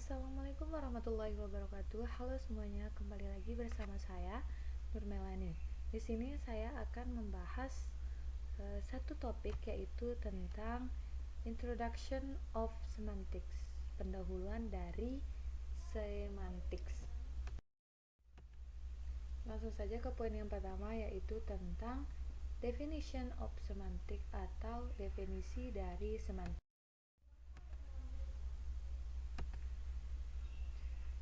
Assalamualaikum warahmatullahi wabarakatuh. Halo semuanya, kembali lagi bersama saya Nur Melani. Di sini saya akan membahas satu topik, yaitu tentang Introduction of Semantics, pendahuluan dari semantics. Langsung saja ke poin yang pertama, yaitu tentang Definition of Semantic atau definisi dari semantik.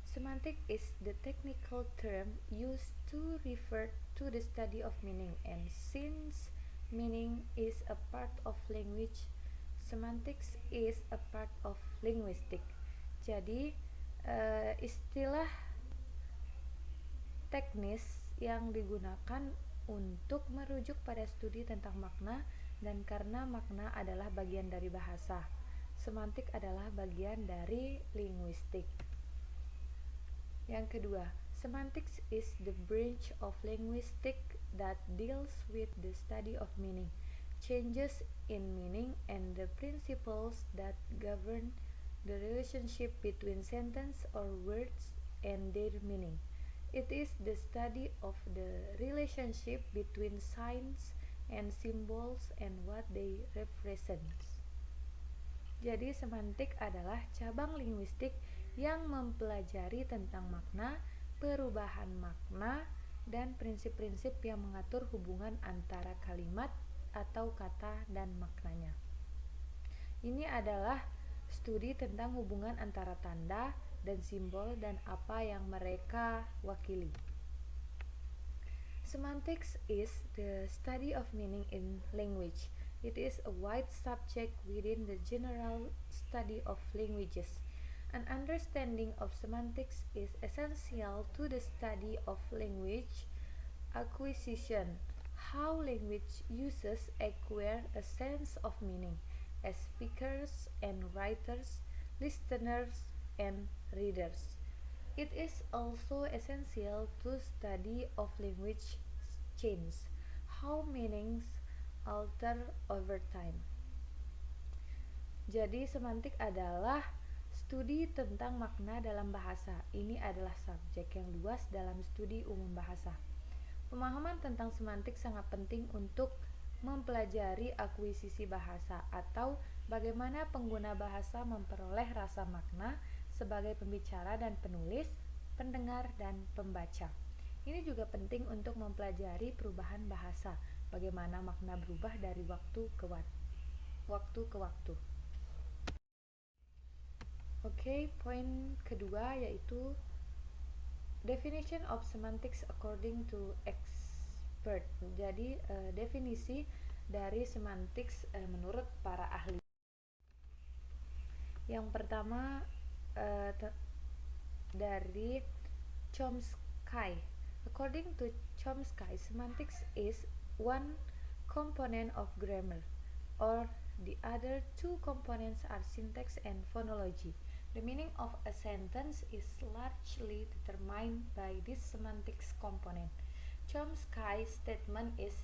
Semantic is the technical term used to refer to the study of meaning, and since meaning is a part of language, semantics is a part of linguistic. Jadi, istilah teknis yang digunakan untuk merujuk pada studi tentang makna, dan karena makna adalah bagian dari bahasa, semantik adalah bagian dari linguistik. Yang kedua, semantics is the branch of linguistics that deals with the study of meaning, changes in meaning, and the principles that govern the relationship between sentence or words and their meaning. It is the study of the relationship between signs and symbols and what they represent. Jadi semantik adalah cabang linguistik yang mempelajari tentang makna, perubahan makna, dan prinsip-prinsip yang mengatur hubungan antara kalimat atau kata dan maknanya. Ini adalah studi tentang hubungan antara tanda dan simbol dan apa yang mereka wakili. Semantics is the study of meaning in language. It is a wide subject within the general study of languages. An understanding of semantics is essential to the study of language acquisition, how language users acquire a sense of meaning as speakers and writers, listeners and readers. It is also essential to study of language change, how meanings alter over time. Jadi semantik adalah studi tentang makna dalam bahasa. Ini adalah subjek yang luas dalam studi umum bahasa. Pemahaman tentang semantik sangat penting untuk mempelajari akuisisi bahasa, atau bagaimana pengguna bahasa memperoleh rasa makna sebagai pembicara dan penulis, pendengar, dan pembaca. Ini juga penting untuk mempelajari perubahan bahasa, bagaimana makna berubah dari waktu ke waktu. Oke, poin kedua yaitu definition of semantics according to expert. Jadi definisi dari semantics menurut para ahli. Yang pertama dari Chomsky. According to Chomsky, semantics is one component of grammar, or the other two components are syntax and phonology. The meaning of a sentence is largely determined by this semantics component. Chomsky's statement is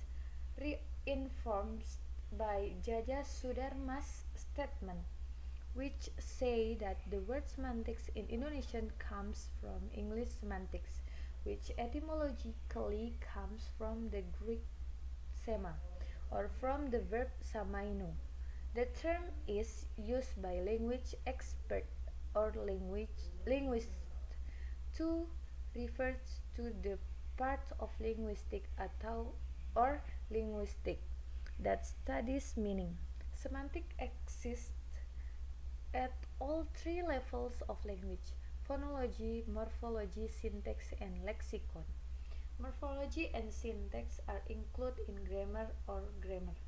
reinforced by Jaja Sudarma's statement, which say that the word semantics in Indonesian comes from English semantics, which etymologically comes from the Greek sema, or from the verb samaino. The term is used by language expert or linguist to refer to the part of linguistic or linguistic that studies meaning. Semantic exists at all three levels of language: phonology, morphology, syntax, and lexicon. Morphology and syntax are included in grammar or grammar.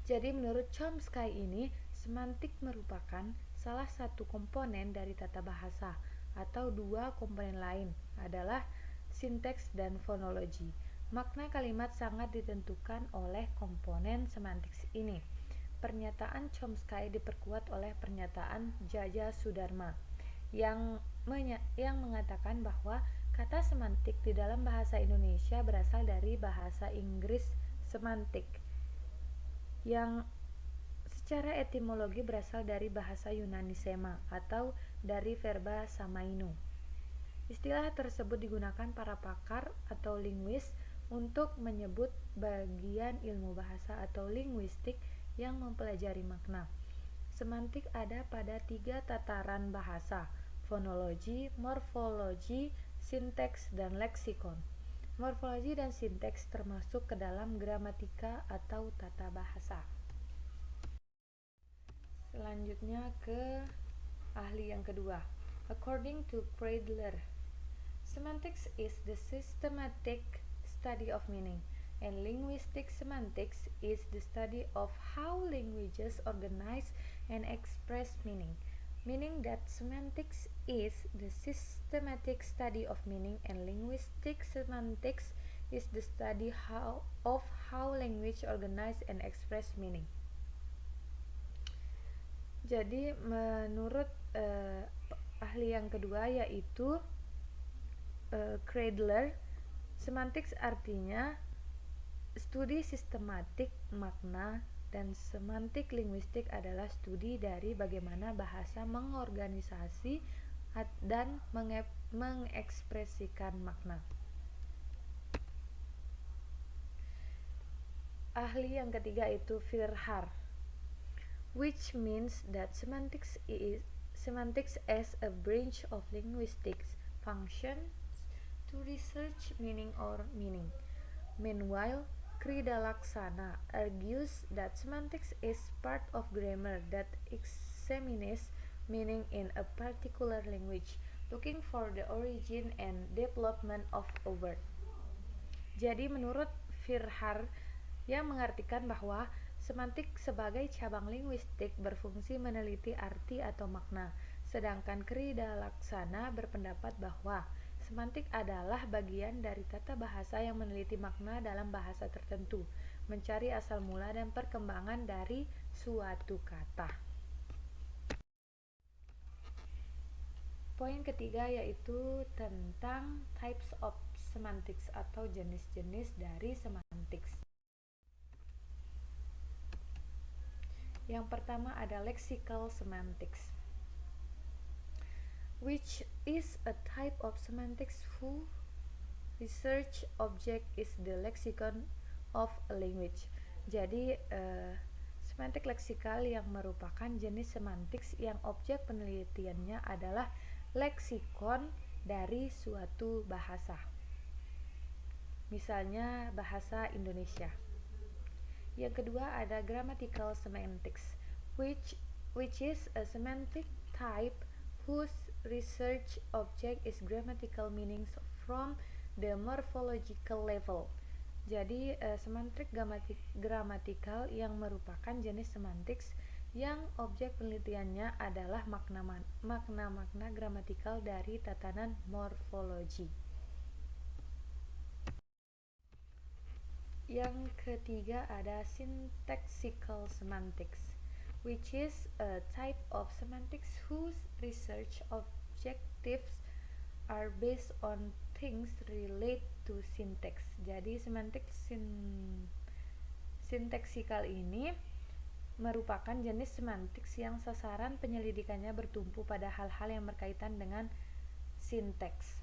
Jadi menurut Chomsky ini, semantik merupakan salah satu komponen dari tata bahasa, atau dua komponen lain adalah sinteks dan fonologi. Makna kalimat sangat ditentukan oleh komponen semantik ini. Pernyataan Chomsky diperkuat oleh pernyataan Jaja Sudarma yang mengatakan bahwa kata semantik di dalam bahasa Indonesia berasal dari bahasa Inggris semantik, yang Secara etimologi berasal dari bahasa Yunani sema atau dari verba samaino. Istilah tersebut digunakan para pakar atau linguis untuk menyebut bagian ilmu bahasa atau linguistik yang mempelajari makna. Semantik ada pada 3 tataran bahasa: fonologi, morfologi, sinteks, dan leksikon. Morfologi dan sinteks termasuk ke dalam gramatika atau tata bahasa. Selanjutnya ke ahli yang kedua. According to Kreidler, semantics is the systematic study of meaning, and linguistic semantics is the study of how languages organize and express meaning. Meaning that semantics is the systematic study of meaning, and linguistic semantics is the study of how language organize and express meaning. Jadi menurut ahli yang kedua yaitu Kreidler, semantics artinya studi sistematik makna, dan semantik linguistik adalah studi dari bagaimana bahasa mengorganisasi dan mengekspresikan makna. Ahli yang ketiga itu Firhar, which means that semantics as a branch of linguistics functions to research meaning or meaning. Meanwhile, Kridalaksana argues that semantics is part of grammar that examines meaning in a particular language, looking for the origin and development of a word. Jadi menurut Firhar, yang mengartikan bahwa semantik sebagai cabang linguistik berfungsi meneliti arti atau makna, sedangkan Kridalaksana berpendapat bahwa semantik adalah bagian dari tata bahasa yang meneliti makna dalam bahasa tertentu, mencari asal mula dan perkembangan dari suatu kata. Poin ketiga yaitu tentang types of semantics atau jenis-jenis dari semantics. Yang pertama ada lexical semantics, which is a type of semantics whose research object is the lexicon of a language. Jadi semantik leksikal yang merupakan jenis semantics yang objek penelitiannya adalah leksikon dari suatu bahasa. Misalnya bahasa Indonesia. Yang kedua ada grammatical semantics, which is a semantic type whose research object is grammatical meanings from the morphological level. Jadi semantik gramatikal yang merupakan jenis semantics yang objek penelitiannya adalah makna-makna gramatikal dari tatanan morfologi. Yang ketiga ada syntaxical semantics, which is a type of semantics whose research objectives are based on things relate to syntax. Jadi semantik sintaksikal ini merupakan jenis semantiks yang sasaran penyelidikannya bertumpu pada hal-hal yang berkaitan dengan sinteks.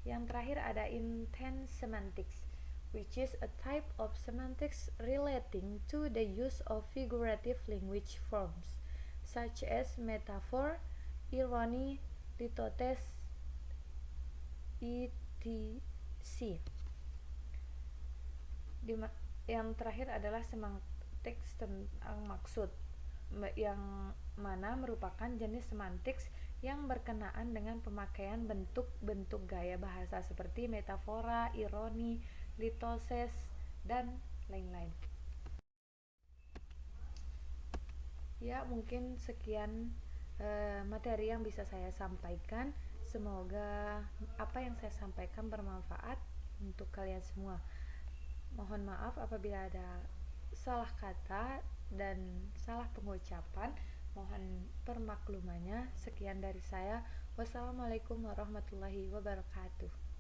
Yang terakhir ada intense semantics, which is a type of semantics relating to the use of figurative language forms, such as metaphor, irony, litotes, etc. Yang terakhir adalah semantics tentang maksud, yang mana merupakan jenis semantics yang berkenaan dengan pemakaian bentuk-bentuk gaya bahasa seperti metafora, ironi, litoses, dan lain-lain. Ya, mungkin sekian materi yang bisa saya sampaikan. Semoga apa yang saya sampaikan bermanfaat untuk kalian semua. Mohon maaf apabila ada salah kata dan salah pengucapan. Mohon permaklumannya. Sekian dari saya. Wassalamualaikum warahmatullahi wabarakatuh.